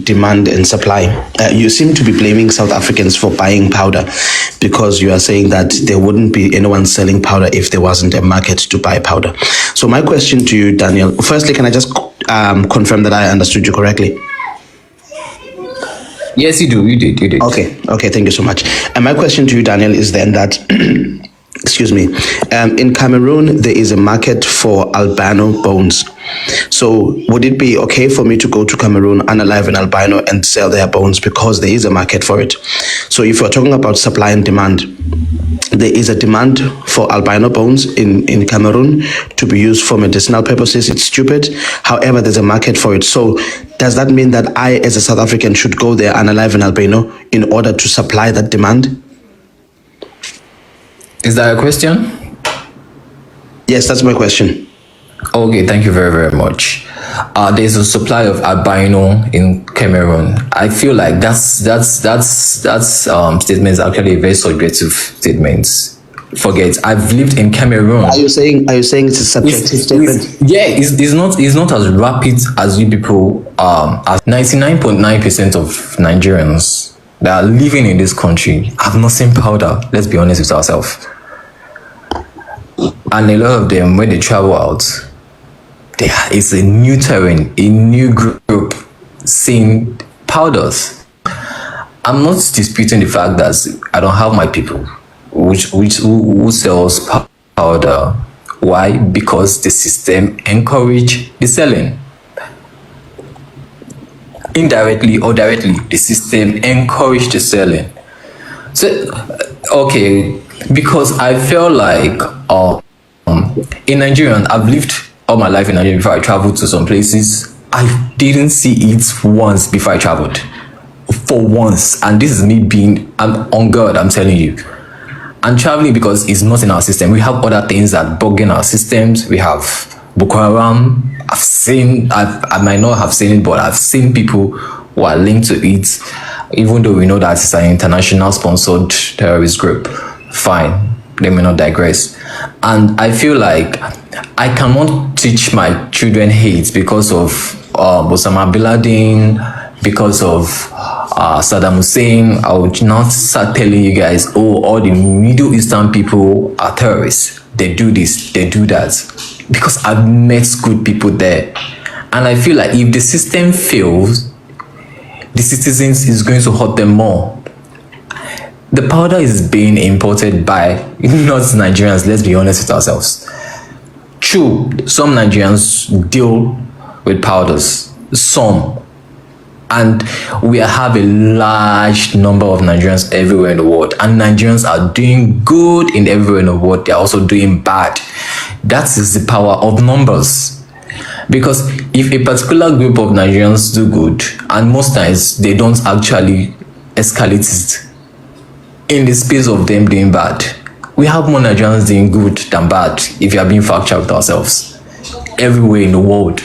demand and supply. You seem to be blaming South Africans for buying powder because you are saying that there wouldn't be anyone selling powder if there wasn't a market to buy powder. So my question to you, Daniel, firstly, can I just confirm that I understood you correctly? Yes, you did. Okay, thank you so much. And my question to you, Daniel, is then that excuse me, in Cameroon there is a market for albino bones. So would it be okay for me to go to Cameroon, unalive an albino, and sell their bones because there is a market for it? So if you're talking about supply and demand, there is a demand for albino bones in Cameroon to be used for medicinal purposes. It's stupid. However, there's a market for it. So does that mean that I, as a South African, should go there, unalive an albino, in order to supply that demand? Is that a question? Yes, that's my question. Okay, thank you very, very much. There's a supply of albino in Cameroon. I feel like that statement is actually a very subjective statement. Forget. I've lived in Cameroon. Are you saying it's a subjective statement? It's not as rapid as you people. As 99.9% of Nigerians that are living in this country have not seen powder. Let's be honest with ourselves. And a lot of them, when they travel out, it's a new terrain, a new group seeing powders. I'm not disputing the fact that I don't have my people who sells powder. Why? Because the system encourage the selling. Indirectly or directly, the system encourage the selling. So, okay, because I feel like in Nigeria, I've lived all my life in Nigeria before I traveled to some places. I didn't see it once before I traveled. For once. And this is me I'm on God, I'm telling you. I'm traveling because it's not in our system. We have other things that bug in our systems. We have Boko Haram. I might not have seen it, but I've seen people who are linked to it, even though we know that it's an international sponsored terrorist group. Fine, let me not digress. And I feel like I cannot teach my children hate because of Osama bin Laden, because of Saddam Hussein. I would not start telling you guys, oh, all the Middle Eastern people are terrorists. They do this, they do that. Because I've met good people there. And I feel like if the system fails, the citizens is going to hurt them more. The powder is being imported by not Nigerians, let's be honest with ourselves. True, some Nigerians deal with powders, some. And we have a large number of Nigerians everywhere in the world. And Nigerians are doing good in everywhere in the world. They're also doing bad. That is the power of numbers. Because if a particular group of Nigerians do good, and most times they don't actually escalate it in the space of them doing bad, we have more Nigerians doing good than bad if you are being factual with ourselves. Everywhere in the world,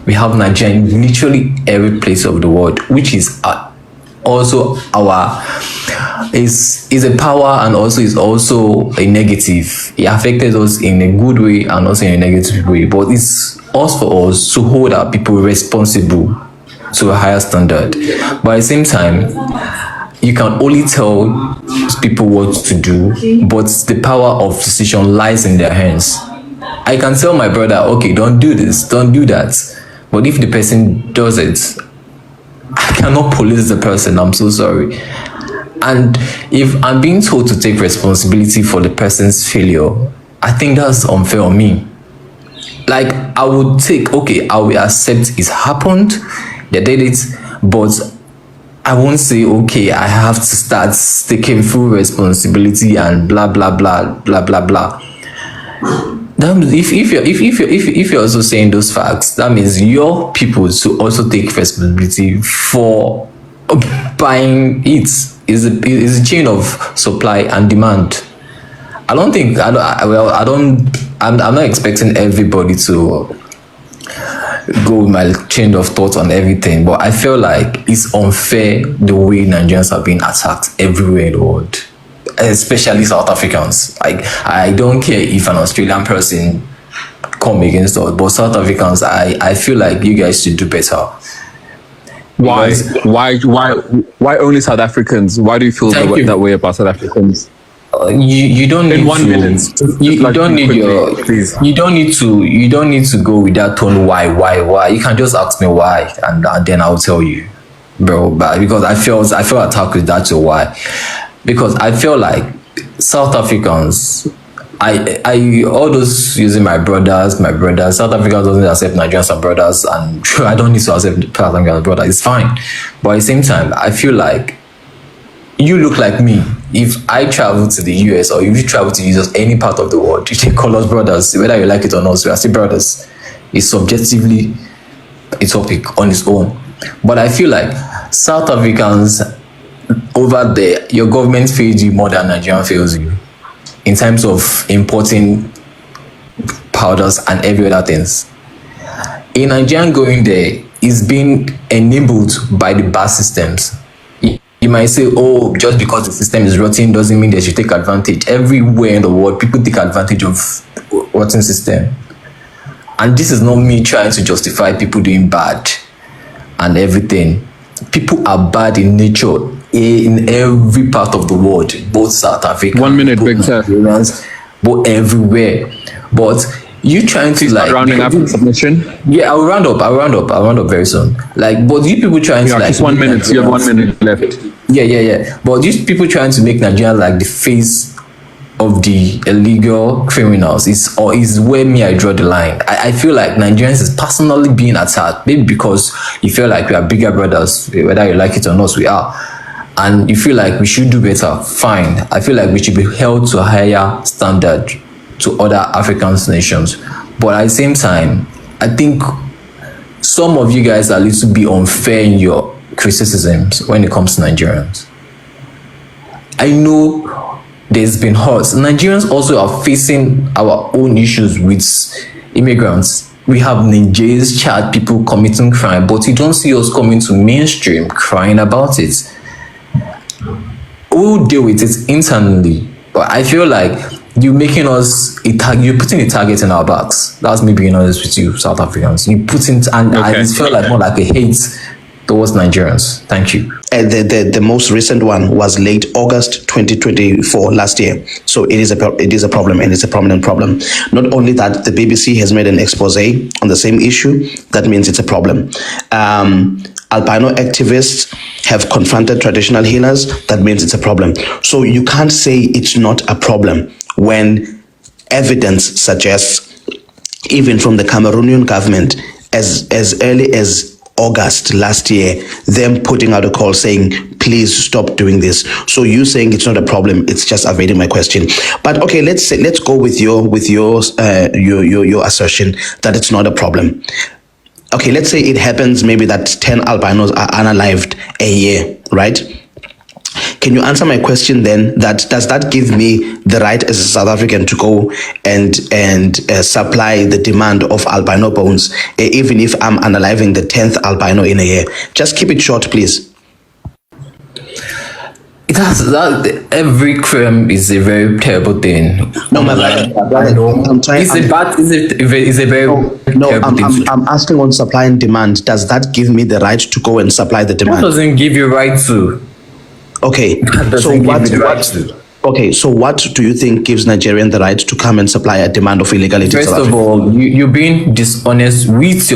we have Nigerians in literally every place of the world, which is also is a power and also is also a negative. It affected us in a good way and also in a negative way. But it's us for us to hold our people responsible to a higher standard. But at the same time, you can only tell people what to do, but the power of decision lies in their hands. I can tell my brother, okay, don't do this, don't do that. But if the person does it, I cannot police the person, I'm so sorry. And if I'm being told to take responsibility for the person's failure, I think that's unfair on me. Like, I would take, okay, I will accept it happened, they did it, but I won't say, okay, I have to start taking full responsibility and blah, blah, blah, blah, blah, blah. If you're also saying those facts, that means your people to also take responsibility for buying it. Is a chain of supply and demand. I'm not expecting everybody to go with my chain of thought on everything, but I feel like it's unfair the way Nigerians are being attacked everywhere in the world, especially South Africans. Like, I don't care if an Australian person come against us, but South Africans, I feel like you guys should do better. Why? Because Why only South Africans? Why do you feel Thank you. that way about South Africans? you don't need In 1 to minute, you like, don't need quickly, please. you don't need to go with that tone. Why you can just ask me why, and then I'll tell you, bro. But because I feel attacked with that, so why? Because I feel like South Africans, I all those using my brothers, South Africa doesn't accept Nigerians as brothers, and I don't need to accept South African brothers. It's fine, but at the same time, I feel like you look like me. If I travel to the US, or if you travel to just any part of the world, you can call us brothers, whether you like it or not. So we are still brothers. It's subjectively a topic on its own. But I feel like South Africans over there, your government fails you more than Nigerian fails you in terms of importing powders and every other things. A Nigerian going there is being enabled by the bad systems. You might say, oh, just because the system is rotten doesn't mean they should take advantage. Everywhere in the world, people take advantage of rotten system. And this is not me trying to justify people doing bad and everything. People are bad in nature in every part of the world, both South Africa, 1 minute, both Victor. Nigerians, both everywhere. But you trying to like Rounding up the submission. yeah, I'll round up very soon. Like, but you people trying to Yeah, like just 1 minute. You have 1 minute left. yeah. But these people trying to make Nigeria like the face of the illegal criminals is where me I draw the line. I feel like Nigerians is personally being attacked, maybe because you feel like we are bigger brothers, whether you like it or not, we are. And you feel like we should do better, fine. I feel like we should be held to a higher standard to other African nations. But at the same time, I think some of you guys are a little bit unfair in your criticisms when it comes to Nigerians. I know there's been hurts. Nigerians also are facing our own issues with immigrants. We have Nigerians, Chad people committing crime, but you don't see us coming to mainstream crying about it. We'll deal with it internally. But I feel like you're making us you're putting a target in our backs. That's me being honest with you, South Africans. You putting and I just feel like more like a hate towards Nigerians. Thank you. The most recent one was late August 2024, last year. So it is a problem, and it's a prominent problem. Not only that, the BBC has made an expose on the same issue. That means it's a problem. Albino activists have confronted traditional healers. That means it's a problem. So you can't say it's not a problem when evidence suggests, even from the Cameroonian government, as early as August last year, them putting out a call saying, please stop doing this. So you saying it's not a problem, it's just evading my question. But okay, let's go with your assertion that it's not a problem. Okay, let's say it happens maybe that 10 albinos are unalived a year, right? Can you answer my question then? Does that give me the right as a South African to go and supply the demand of albino bones, even if I'm unaliving the 10th albino in a year? Just keep it short, please. That every crime is a very terrible thing. No, my I'm trying. It's a very terrible thing. I'm asking on supply and demand. Does that give me the right to go and supply the demand? That doesn't give you right to. Okay. So what do you think gives Nigerian the right to come and supply a demand of illegality? First of all, you're being dishonest with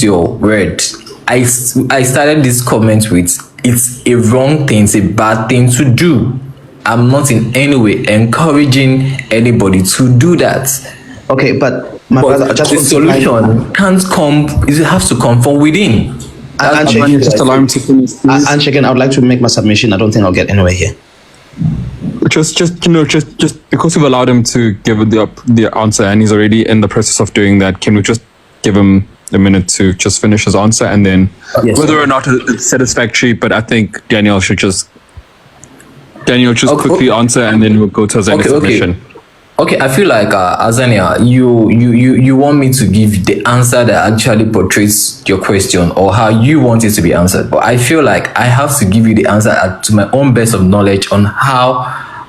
your word. I started this comment with, it's a wrong thing, it's a bad thing to do. I'm not in any way encouraging anybody to do that. Okay, but my brother, just the solution can't come, it has to come from within. Just allow me to finish. And again, I would like to make my submission. I don't think I'll get anywhere here. Just because we've allowed him to give the answer, and he's already in the process of doing that, can we just give him a minute to just finish his answer, and then whether or not it's satisfactory? But I think Daniel should just quickly answer, and then we'll go to Azania's submission. Okay, I feel like Azania, you want me to give the answer that actually portrays your question or how you want it to be answered. But I feel like I have to give you the answer to my own best of knowledge on how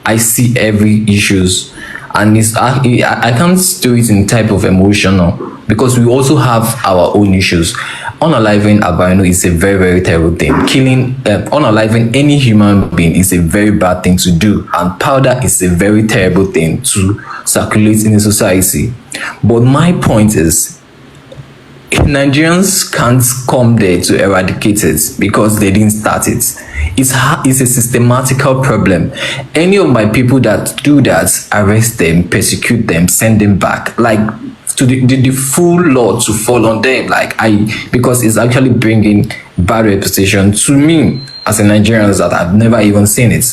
I see every issues. And I can't do it in type of emotional, because we also have our own issues. unaliving albino is a very, very terrible thing. Killing, unaliving any human being is a very bad thing to do, and powder is a very terrible thing to circulate in a society. But my point is, Nigerians can't come there to eradicate it because they didn't start it. It's a systematical problem. Any of my people that do that, arrest them, persecute them, send them back. Like, to the full law to fall on them. Because it's actually bringing bad reputation to me as a Nigerian that I've never even seen it.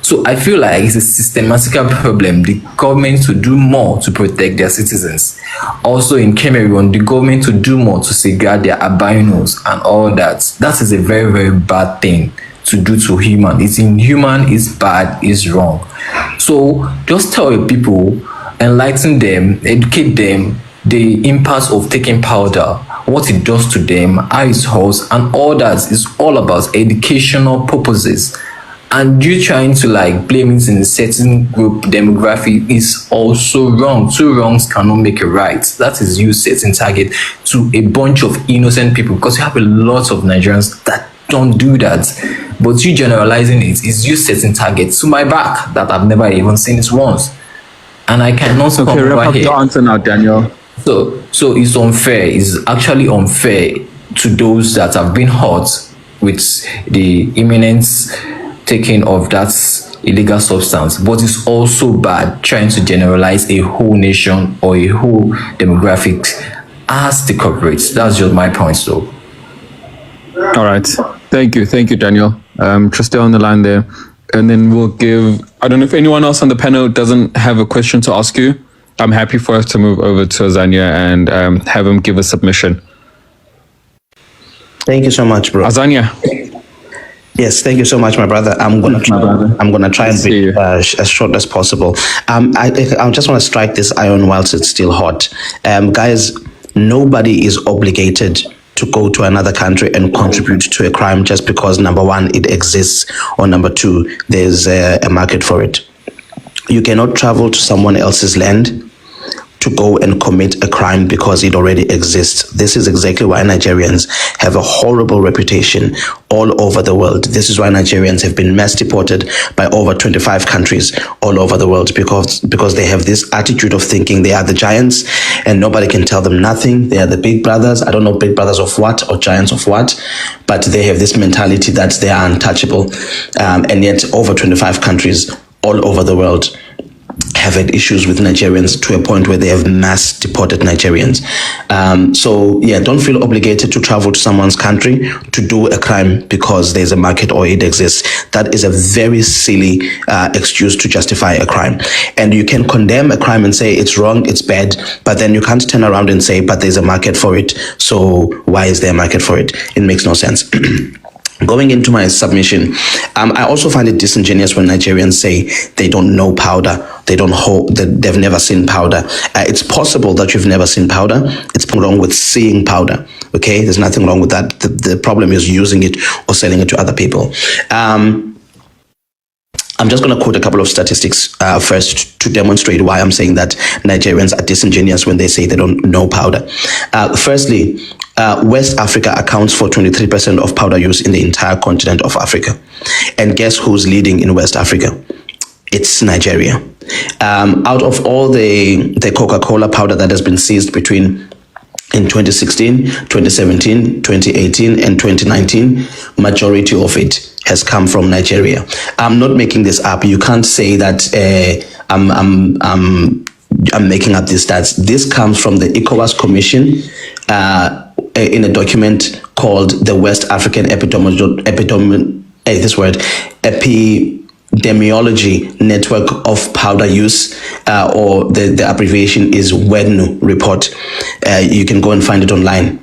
So I feel like it's a systematical problem. The government to do more to protect their citizens. Also in Cameroon, the government to do more to safeguard their albinos and all that. That is a very, very bad thing to do to human. It's inhuman, it's bad, it's wrong. So just tell your people, enlighten them, educate them, the impact of taking powder, what it does to them, how it hurts, and all that is all about educational purposes. And you trying to blame it in a certain group demographic is also wrong. Two wrongs cannot make a right. That is you setting target to a bunch of innocent people, because you have a lot of Nigerians that don't do that. But you generalizing it is you setting target to my back that I've never even seen it once. And I cannot come over wrap up here. your answer now, Daniel. So it's unfair. It's actually unfair to those that have been hurt with the imminent taking of that illegal substance, but it's also bad trying to generalize a whole nation or a whole demographic as the corporates. That's just my point, though. All right. Thank you, Daniel. Just stay on the line there, and then we'll give. I don't know if anyone else on the panel doesn't have a question to ask you. I'm happy for us to move over to Azania and have him give a submission. Thank you so much, bro. Azania. Yes, thank you so much, my brother. I'm gonna try and be as short as possible. I just want to strike this iron whilst it's still hot. Guys, nobody is obligated to go to another country and contribute to a crime just because, number one, it exists, or number two, there's a market for it. You cannot travel to someone else's land to go and commit a crime because it already exists. This is exactly why Nigerians have a horrible reputation all over the world. This is why Nigerians have been mass deported by over 25 countries all over the world, because they have this attitude of thinking they are the giants and nobody can tell them nothing. They are the big brothers. I don't know big brothers of what or giants of what, but they have this mentality that they are untouchable. And yet over 25 countries all over the world have had issues with Nigerians to a point where they have mass deported Nigerians. So yeah, don't feel obligated to travel to someone's country to do a crime because there's a market or it exists. That is a very silly excuse to justify a crime. And you can condemn a crime and say it's wrong, it's bad, but then you can't turn around and say, but there's a market for it. So why is there a market for it? It makes no sense. Going into my submission, I also find it disingenuous when Nigerians say they don't know powder, they don't hold, that they've never seen powder. It's possible that you've never seen powder. It's wrong with seeing powder. Okay, there's nothing wrong with that. The problem is using it or selling it to other people. I'm just going to quote a couple of statistics first to demonstrate why I'm saying that Nigerians are disingenuous when they say they don't know powder. Firstly, West Africa accounts for 23% of powder use in the entire continent of Africa. And guess who's leading in West Africa? It's Nigeria. Out of all the Coca-Cola powder that has been seized between in 2016, 2017, 2018, and 2019, majority of it has come from Nigeria. I'm not making this up. You can't say that I'm making up these stats. This comes from the ECOWAS Commission in a document called the West African Epidemiology Network of Powder Use, or the abbreviation is WEDNU report. You can go and find it online.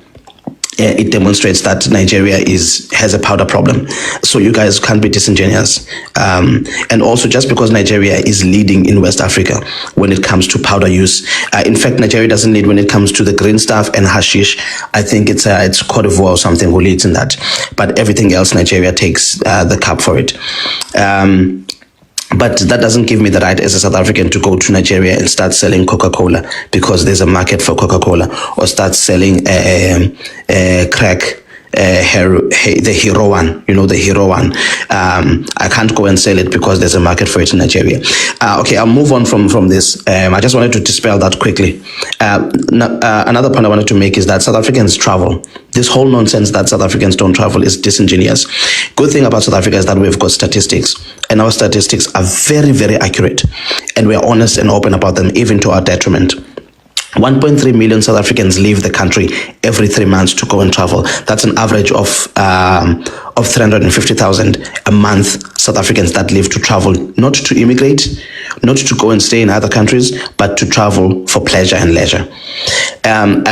It demonstrates that Nigeria has a powder problem. So you guys can't be disingenuous. And also, just because Nigeria is leading in West Africa when it comes to powder use, in fact, Nigeria doesn't lead when it comes to the green stuff and hashish. I think it's Cote d'Ivoire or something who leads in that. But everything else, Nigeria takes the cup for it. But that doesn't give me the right as a South African to go to Nigeria and start selling Coca-Cola because there's a market for Coca-Cola, or start selling crack, the heroin, the heroin. I can't go and sell it because there's a market for it in Nigeria. Okay, I'll move on from this. I just wanted to dispel that quickly. Another point I wanted to make is that South Africans travel. This whole nonsense that South Africans don't travel is disingenuous. Good thing about South Africa is that we've got statistics, and our statistics are very, very accurate, and we're honest and open about them, even to our detriment. 1.3 million South Africans leave the country every 3 months to go and travel. That's an average of 350,000 a month South Africans that leave to travel, not to immigrate, not to go and stay in other countries, but to travel for pleasure and leisure. And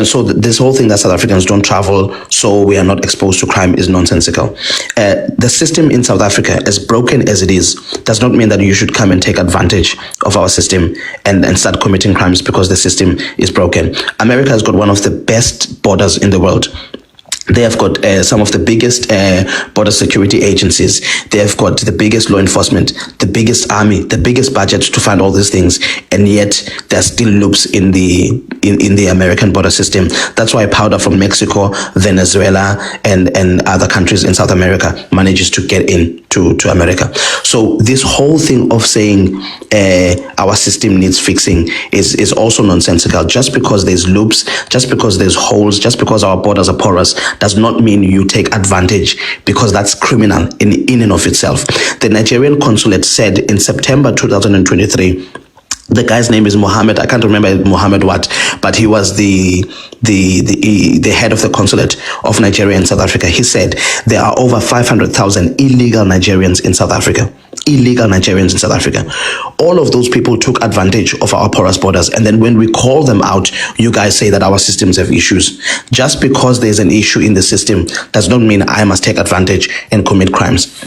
so this whole thing that South Africans don't travel so we are not exposed to crime is nonsensical. The system in South Africa, as broken as it is, does not mean that you should come and take advantage of our system and start committing crimes because the system is broken. America has got one of the best borders in the world. They have got some of the biggest border security agencies. They have got the biggest law enforcement, the biggest army, the biggest budget to find all these things, and yet there are still loops in the American border system. That's why powder from Mexico, Venezuela, and other countries in South America manages to get in to America. So this whole thing of saying our system needs fixing is also nonsensical. Just because there's loops, just because there's holes, just because our borders are porous, does not mean you take advantage, because that's criminal in and of itself. The Nigerian consulate said in September 2023, the guy's name is Mohammed. I can't remember Mohammed what, but he was the head of the consulate of Nigeria in South Africa. He said there are over 500,000 illegal Nigerians in South Africa. Illegal Nigerians in South Africa. All of those people took advantage of our porous borders, and then when we call them out, you guys say that our systems have issues. Just because there's an issue in the system does not mean I must take advantage and commit crimes.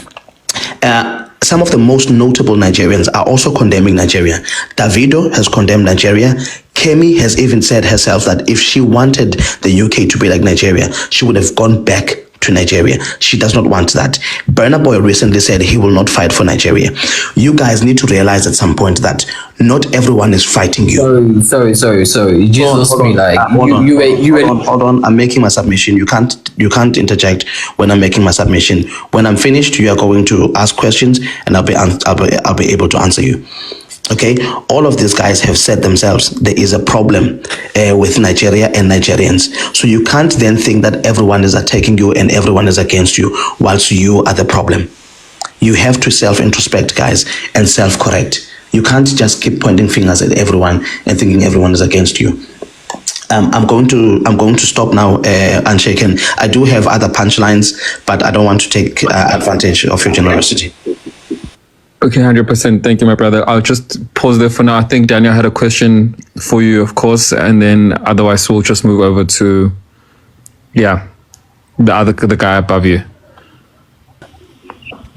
Some of the most notable Nigerians are also condemning Nigeria. Davido has condemned Nigeria. Kemi has even said herself that if she wanted the UK to be like Nigeria, she would have gone back to Nigeria. She does not want that. Burna Boy recently said he will not fight for Nigeria. You guys need to realize at some point that not everyone is fighting you. Sorry. You just me like hold on. I'm making my submission. You can't interject when I'm making my submission. When I'm finished, you are going to ask questions, and I'll be able to answer you. Okay, all of these guys have said themselves there is a problem with Nigeria and Nigerians. So you can't then think that everyone is attacking you and everyone is against you, whilst you are the problem. You have to self-introspect, guys, and self-correct. You can't just keep pointing fingers at everyone and thinking everyone is against you. I'm going to stop now, Unshaken. I do have other punchlines, but I don't want to take advantage of your generosity. Okay, 100%. Thank you, my brother. I'll just pause there for now. I think Daniel had a question for you, of course, and then otherwise we'll just move over to, the guy above you.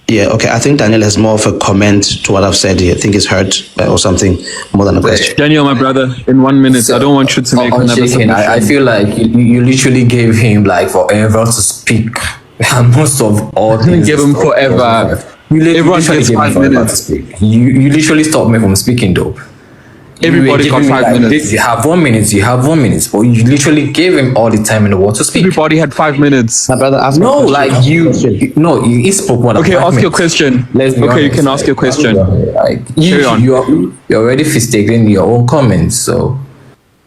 Yeah, okay. I think Daniel has more of a comment to what I've said here. I think he's hurt or something more than a question. Daniel, my brother, in 1 minute, I don't want you to make another submission. I feel like you literally gave him like forever to speak. Most of all things. Give him forever. Everyone gets 5 minutes. You literally stopped me from speaking though. Everybody got 5 minutes. You have 1 minute, but you literally gave him all the time in the world to speak. Everybody had 5 minutes. My brother, ask no, like you spoke one. Okay, ask your question. Okay, you can ask your question. Like you're already mistaking your own comments, so.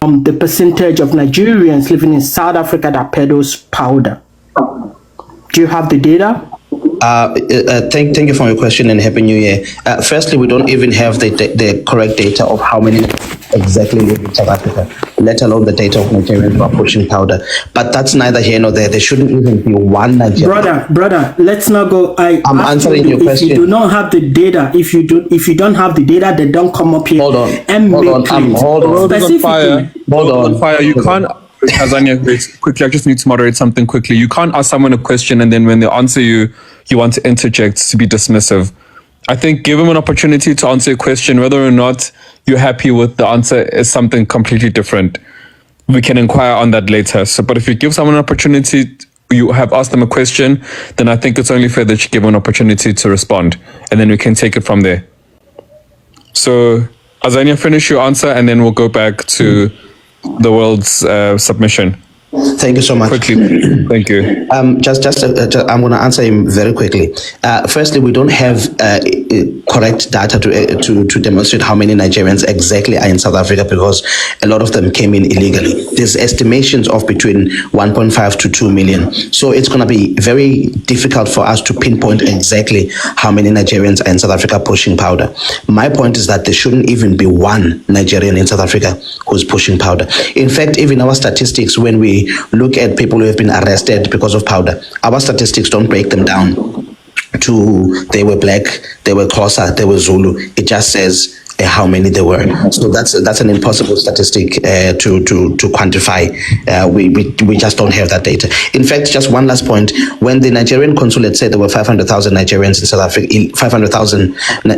The percentage of Nigerians living in South Africa that peddles powder. Do you have the data? Thank you for your question and Happy New Year. Firstly, we don't even have the correct data of how many exactly live in South Africa, let alone the data of Nigerians who are pushing powder. But that's neither here nor there. There shouldn't even be one Nigerian. Brother, let's not go. I'm answering your question. If you do not have the data, if you don't have the data, then don't come up here. Hold on. Fire. You can't. Tanzania, quickly, I just need to moderate something quickly. You can't ask someone a question and then when they answer you, you want to interject to be dismissive. I think give them an opportunity to answer a question. Whether or not you're happy with the answer is something completely different. We can inquire on that later. But if you give someone an opportunity, you have asked them a question, then I think it's only fair that you give them an opportunity to respond. And then we can take it from there. So, Azania, finish your answer and then we'll go back to the world's submission. Thank you so much. Quickly, thank you. I'm going to answer him very quickly. Firstly, we don't have correct data to demonstrate how many Nigerians exactly are in South Africa because a lot of them came in illegally. There's estimations of between 1.5 to 2 million. So it's going to be very difficult for us to pinpoint exactly how many Nigerians are in South Africa pushing powder. My point is that there shouldn't even be one Nigerian in South Africa who's pushing powder. In fact, even our statistics, when we look at people who have been arrested because of powder, our statistics don't break them down to they were black, they were Xhosa, they were Zulu. It just says how many there were. So that's an impossible statistic to quantify. We just don't have that data. In fact, just one last point: when the Nigerian consulate said there were 500,000 Nigerians in South Africa, 500,000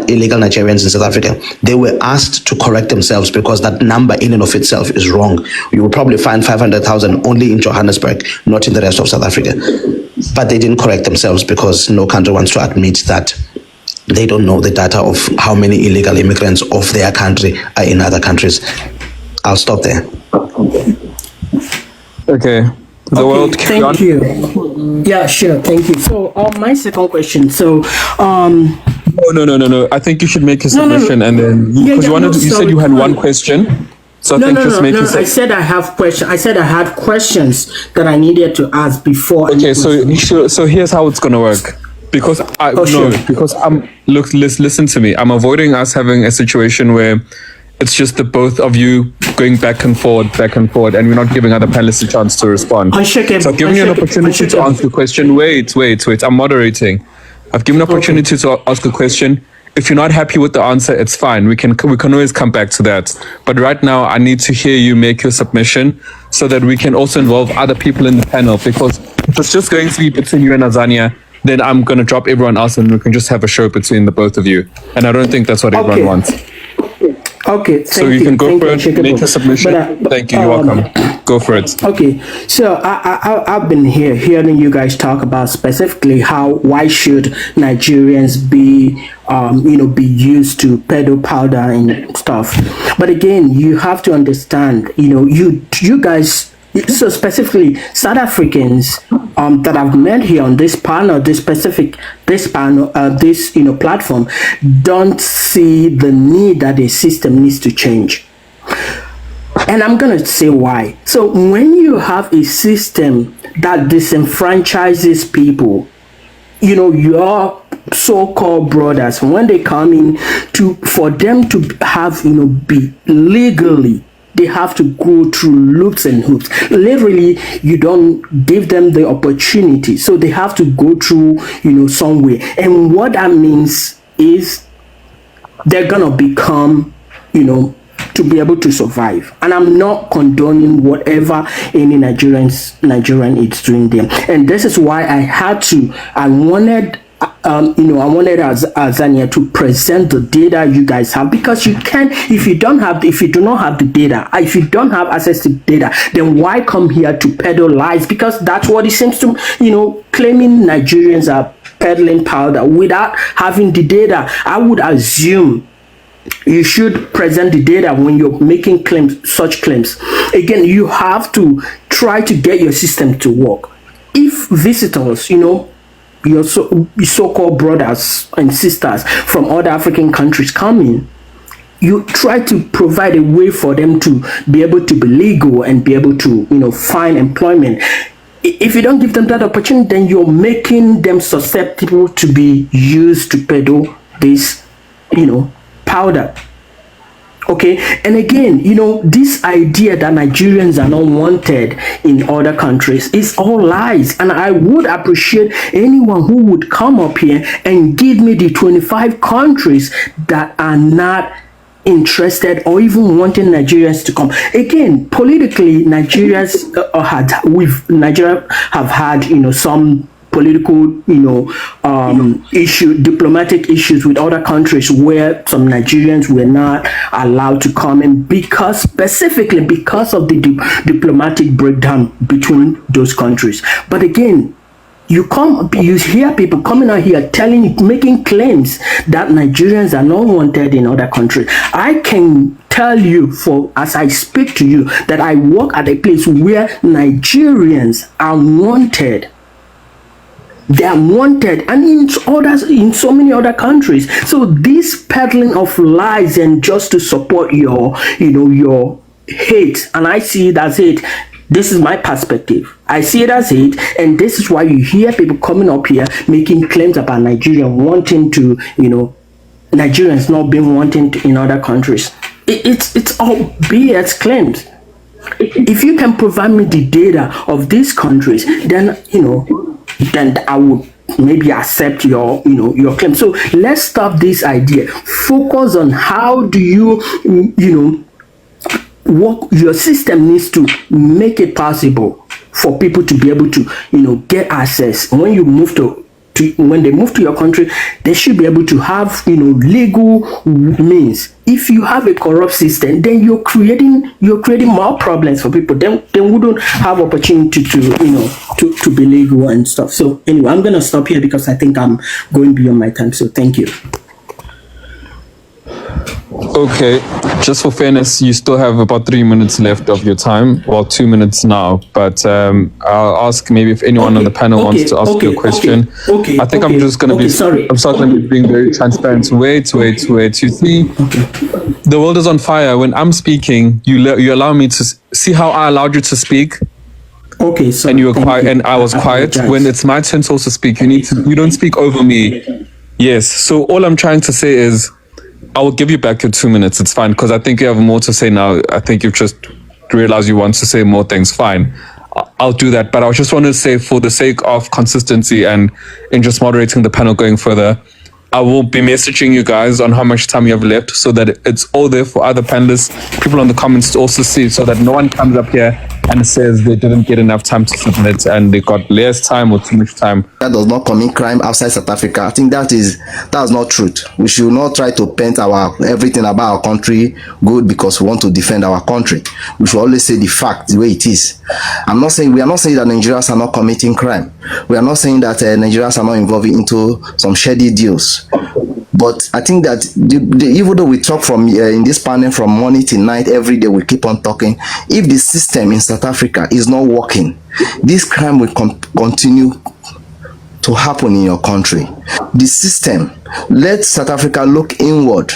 illegal Nigerians in South Africa, they were asked to correct themselves because that number in and of itself is wrong. You will probably find 500,000 only in Johannesburg, not in the rest of South Africa. But they didn't correct themselves because no country wants to admit that they don't know the data of how many illegal immigrants of their country are in other countries. I'll stop there. Okay. The world. Thank you. Yeah, sure. Thank you. So, my second question. So, No. I think you should make a submission and then because you said you had one question. So I think just make it. I said I have questions. I said I had questions that I needed to ask before. Okay, so here's how it's gonna work. Because listen to me. I'm avoiding us having a situation where it's just the both of you going back and forward, and we're not giving other panelists a chance to respond. So I've given you an opportunity to ask a question. Wait. I'm moderating. I've given an opportunity to ask a question. If you're not happy with the answer, it's fine. We can always come back to that. But right now, I need to hear you make your submission so that we can also involve other people in the panel. Because if it's just going to be between you and Azania, then I'm going to drop everyone else and we can just have a show between the both of you. And I don't think that's what everyone wants. Okay, so you can go for it, make a submission. Thank you, you're welcome. Go for it. Okay, so I've been hearing you guys talk about specifically why should Nigerians be be used to peddle powder and stuff. But again, you have to understand, you guys. So specifically, South Africans that I've met here on this panel, this platform, don't see the need that the system needs to change. And I'm gonna say why. So when you have a system that disenfranchises people, your so-called brothers, when they come in for them to have be legally, they have to go through loops and hoops. Literally, you don't give them the opportunity. So they have to go through, somewhere. And what that means is they're going to become, to be able to survive. And I'm not condoning whatever any Nigerian is doing there. And this is why I wanted Azania to present the data you guys have, because you can't, if you do not have the data, if you don't have access to data, then why come here to peddle lies? Because that's what it seems to, claiming Nigerians are peddling powder without having the data. I would assume you should present the data when you're making such claims. Again, you have to try to get your system to work. If visitors, your so-called brothers and sisters from other African countries come in, you try to provide a way for them to be able to be legal and be able to, find employment. If you don't give them that opportunity, then you're making them susceptible to be used to peddle this, powder. Okay, and again, this idea that Nigerians are not wanted in other countries is all lies. And I would appreciate anyone who would come up here and give me the 25 countries that are not interested or even wanting Nigerians to come. Again, politically, Nigeria have had, some political, diplomatic issues with other countries where some Nigerians were not allowed to come in specifically because of the diplomatic breakdown between those countries. But again, you hear people coming out here making claims that Nigerians are not wanted in other countries. I can tell you, as I speak to you, that I work at a place where Nigerians are wanted. They are wanted, and in so many other countries. So this peddling of lies and just to support your hate, and I see it as hate. This is my perspective. I see it as hate, and this is why you hear people coming up here making claims about Nigeria wanting to, Nigerians not being wanted in other countries. It's all BS claims. If you can provide me the data of these countries, then I would maybe accept your claim. So let's stop this idea. Focus on how do you what your system needs to make it possible for people to be able to get access. When you move when they move to your country, they should be able to have legal means. If you have a corrupt system, then you're creating more problems for people. Then they wouldn't have opportunity to be legal and stuff. So anyway, I'm gonna stop here because I think I'm going beyond my time. So thank you. Okay, just for fairness, you still have about 3 minutes left of your time. Well, 2 minutes now, but I'll ask maybe if anyone on the panel wants to ask you a question. I think I'm just going to be, sorry. I'm starting to being very transparent. Wait. You see, the world is on fire. When I'm speaking, you allow me to see how I allowed you to speak. Okay, sorry. And you were quiet, and I was quiet. When it's my turn to also speak, you don't speak over me. Yes. So all I'm trying to say is, I will give you back your 2 minutes. It's fine, because I think you have more to say now. I think you've just realized you want to say more things. Fine, I'll do that. But I just want to say, for the sake of consistency and in just moderating the panel going further, I will be messaging you guys on how much time you have left, so that it's all there for other panelists, people in the comments to also see, so that no one comes up here and says they didn't get enough time to submit and they got less time or too much time. That does not commit crime outside South Africa. I think that's not truth. We should not try to paint everything about our country good because we want to defend our country. We should always say the fact the way it is. We are not saying that Nigerians are not committing crime. We are not saying that Nigerians are not involving into some shady deals. But I think that even though we talk from in this panel from morning till night, every day we keep on talking, if the system in South Africa is not working, this crime will continue to happen in your country. The system, let South Africa look inward.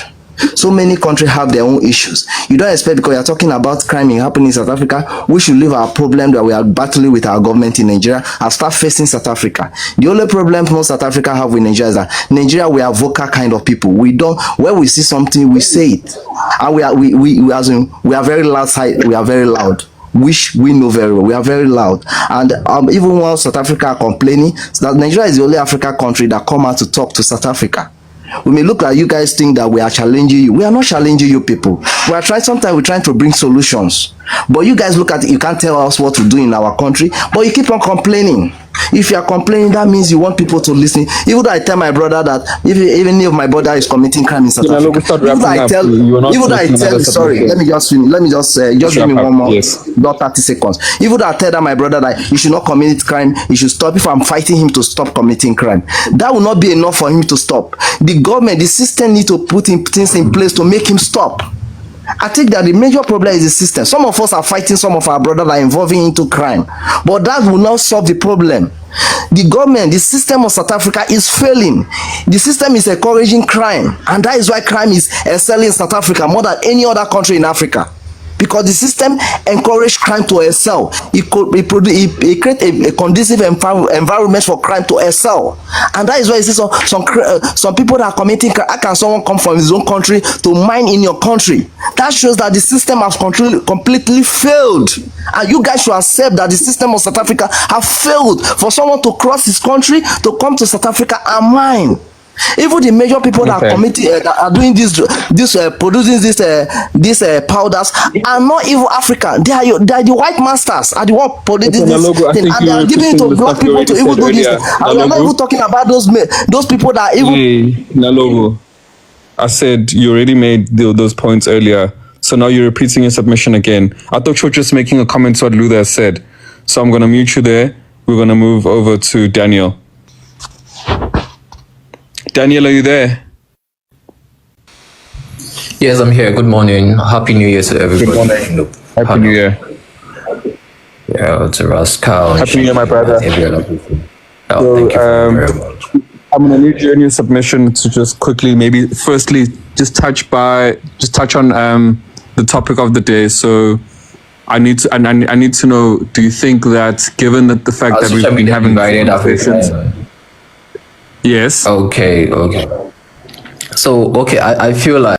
So many countries have their own issues. You don't expect, because you're talking about crime happening in South Africa, we should leave our problem that we are battling with our government in Nigeria and start facing South Africa. The only problem most South Africa have with Nigeria is that Nigeria, we are vocal kind of people. We don't, when we see something, we say it. And we are very loud side, we are very loud. Which we know very well. We are very loud. And even while South Africa are complaining, that Nigeria is the only African country that come out to talk to South Africa. We may look like you guys think that we are challenging you. We are not challenging you people. Sometimes we're trying to bring solutions. But you guys look at it, you can't tell us what to do in our country, but you keep on complaining. If you are complaining, that means you want people to listen. Even though I tell my brother that even if my brother is committing crime in South Africa, sorry, let me just give me one more, not 30 seconds. Even though I tell that my brother that he should not commit crime, he should stop. If I'm fighting him to stop committing crime, that will not be enough for him to stop. The government, the system need to put things in place to make him stop. I think that the major problem is the system. Some of us are fighting some of our brothers that are involving into crime, but that will not solve the problem. The government, the system of South Africa is failing. The system is encouraging crime, and that is why crime is excelling in South Africa more than any other country in Africa. Because the system encourages crime to excel. It creates a conducive environment for crime to excel. And that is why you see some people that are committing crime. How can someone come from his own country to mine in your country? That shows that the system has completely failed. And you guys should accept that the system of South Africa have failed for someone to cross his country to come to South Africa and mine. Even the major people that are committing, that are doing producing these powders are not even African. They are the white masters are the one producing this thing, and they are giving it to black people to even do this. And we are not even talking about those people that are even. Hey, Nalogo, I said you already made those points earlier, so now you're repeating your submission again. I thought you were just making a comment to what Luther said, so I'm gonna mute you there. we're going to move over to Daniel. Daniel, are you there? Yes, I'm here. Good morning. Happy New Year to everybody. Good morning. Happy New Year. Yeah, to Rascal. Happy New Year, my brother. Every other person. So, thank you very much. I'm gonna need your new submission to just quickly, maybe firstly, just touch on the topic of the day. So, I need to know. Do you think that, given that the fact that we've been having conversations, yes, Okay. So, I feel like